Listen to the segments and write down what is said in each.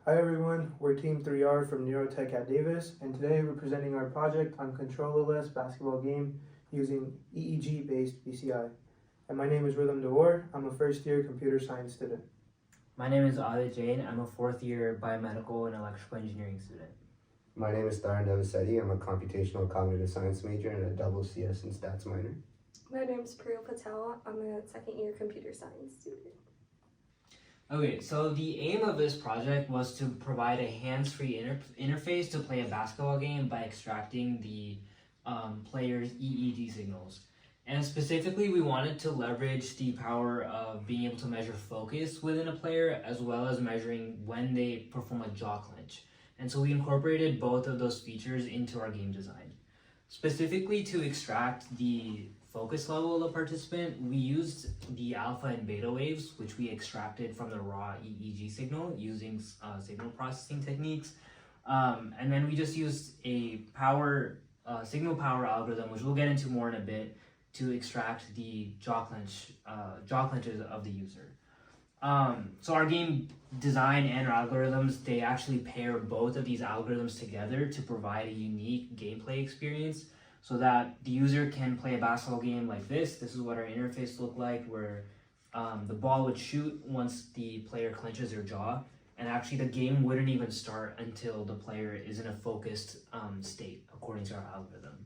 Hi everyone, we're Team 3R from Neurotech at Davis, and today we're presenting our project on controllerless basketball game using EEG-based BCI. And my name is Rhythm DeWar. I'm a first year computer science student. My name is Adit Jain. I'm a fourth year biomedical and electrical engineering student. My name is Dharan Devasetti. I'm a computational cognitive science major and a double CS in stats minor. My name is Priya Patel. I'm a second year computer science student. Okay, so the aim of this project was to provide a hands-free interface to play a basketball game by extracting the player's EEG signals. And specifically, we wanted to leverage the power of being able to measure focus within a player as well as measuring when they perform a jaw clench. And so we incorporated both of those features into our game design. Specifically to extract the focus level of the participant, we used the alpha and beta waves, which we extracted from the raw EEG signal using signal processing techniques. And then we just used a signal power algorithm, which we'll get into more in a bit, to extract the jaw clenches of the user. So our game design and our algorithms, they actually pair both of these algorithms together to provide a unique gameplay experience so that the user can play a basketball game like this. This is what our interface looked like, where the ball would shoot once the player clenches their jaw, and actually the game wouldn't even start until the player is in a focused state according to our algorithm.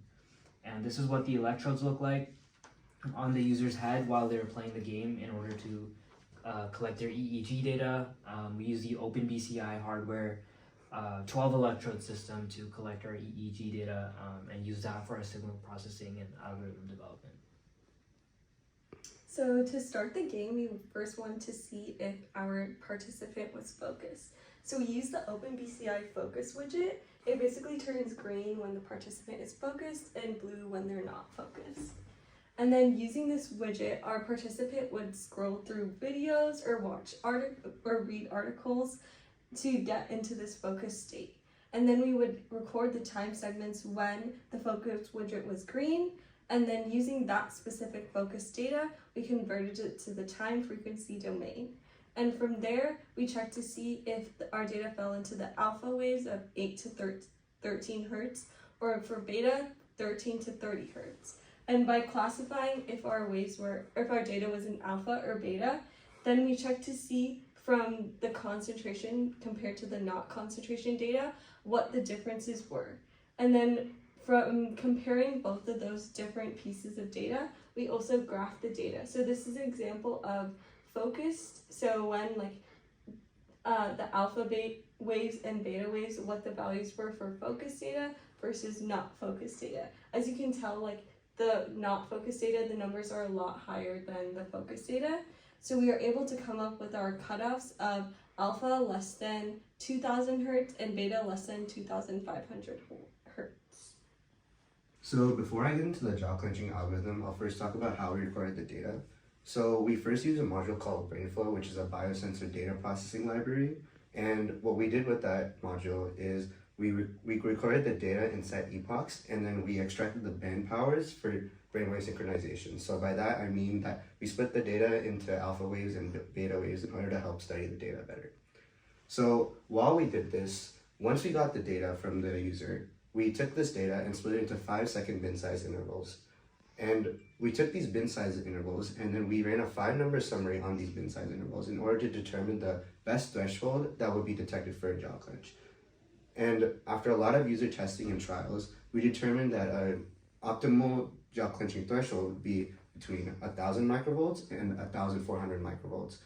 And this is what the electrodes look like on the user's head while they're playing the game in order to collect their EEG data. We use the OpenBCI hardware 12 electrode system to collect our EEG data and use that for our signal processing and algorithm development. So to start the game, we first wanted to see if our participant was focused. So we use the OpenBCI focus widget. It basically turns green when the participant is focused and blue when they're not focused. And then using this widget, our participant would scroll through videos or read articles to get into this focus state. And then we would record the time segments when the focus widget was green, and then using that specific focus data, we converted it to the time frequency domain. And from there, we checked to see if our data fell into the alpha waves of 8 to 13 hertz, or for beta, 13 to 30 hertz. And by classifying if our data was in alpha or beta, then we checked to see from the concentration compared to the not concentration data, what the differences were. And then from comparing both of those different pieces of data, we also graphed the data. So this is an example of focused, so when the alpha waves and beta waves, what the values were for focused data versus not focused data. As you can tell, the not focused data, the numbers are a lot higher than the focused data. So we are able to come up with our cutoffs of alpha less than 2000 hertz and beta less than 2500 hertz. So before I get into the jaw clenching algorithm, I'll first talk about how we recorded the data. So we first used a module called BrainFlow, which is a biosensor data processing library. And what we did with that module is we recorded the data in set epochs, and then we extracted the band powers for brainwave synchronization. So by that, I mean that we split the data into alpha waves and beta waves in order to help study the data better. So while we did this, once we got the data from the user, we took this data and split it into 5-second bin size intervals. And we took these bin size intervals and then we ran a 5-number summary on these bin size intervals in order to determine the best threshold that would be detected for a jaw clench. And after a lot of user testing and trials, we determined that an optimal jaw clenching threshold would be between 1000 microvolts and 1400 microvolts.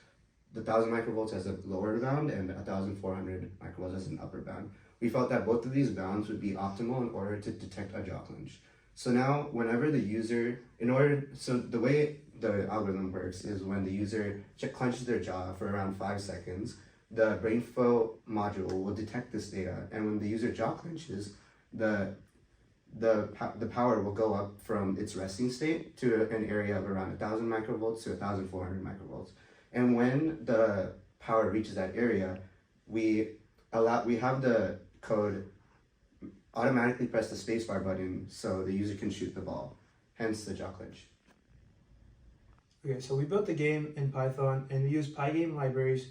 The 1000 microvolts as a lower bound and 1400 microvolts as an upper bound. We felt that both of these bounds would be optimal in order to detect a jaw clench. So now, whenever the user, the way the algorithm works is when the user clenches their jaw for around 5 seconds, the BrainFlow module will detect this data, and when the user jaw clenches, the power will go up from its resting state to an area of around 1000 microvolts to 1400 microvolts. And when the power reaches that area, we have the code automatically press the spacebar button so the user can shoot the ball, hence the jaw clench. Okay, so we built the game in Python and we used Pygame libraries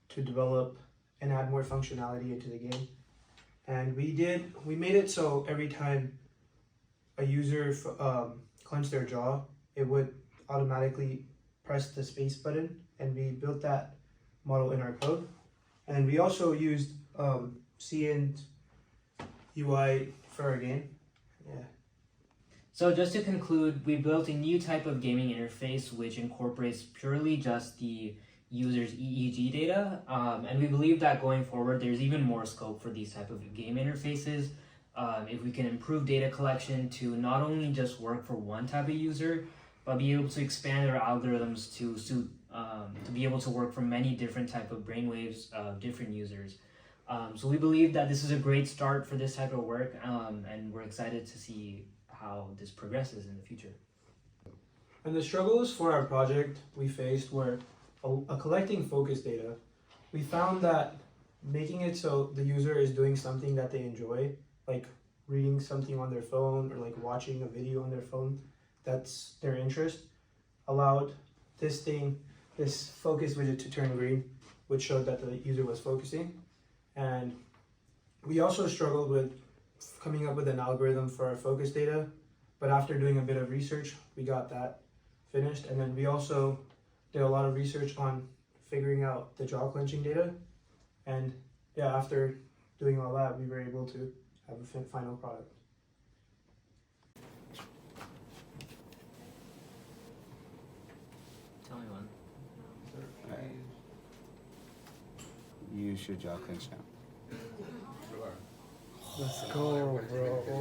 to develop and add more functionality into the game. And we made it so every time a user clenched their jaw, it would automatically press the space button, and we built that model in our code. And we also used C and UI for our game. Yeah. So just to conclude, we built a new type of gaming interface which incorporates purely just the user's EEG data, and we believe that going forward there's even more scope for these type of game interfaces if we can improve data collection to not only just work for one type of user, but be able to expand our algorithms to be able to work for many different type of brainwaves of different users. So we believe that this is a great start for this type of work, and we're excited to see how this progresses in the future. And the struggles for our project we faced were collecting focus data. We found that making it so the user is doing something that they enjoy, like reading something on their phone or like watching a video on their phone, that's their interest, allowed this focus widget to turn green, which showed that the user was focusing. And we also struggled with coming up with an algorithm for our focus data, but after doing a bit of research, we got that finished. And then we also did a lot of research on figuring out the jaw clenching data. And yeah, after doing all that, we were able to have a final product. Tell me one. You should jaw clench now. Let's go, bro.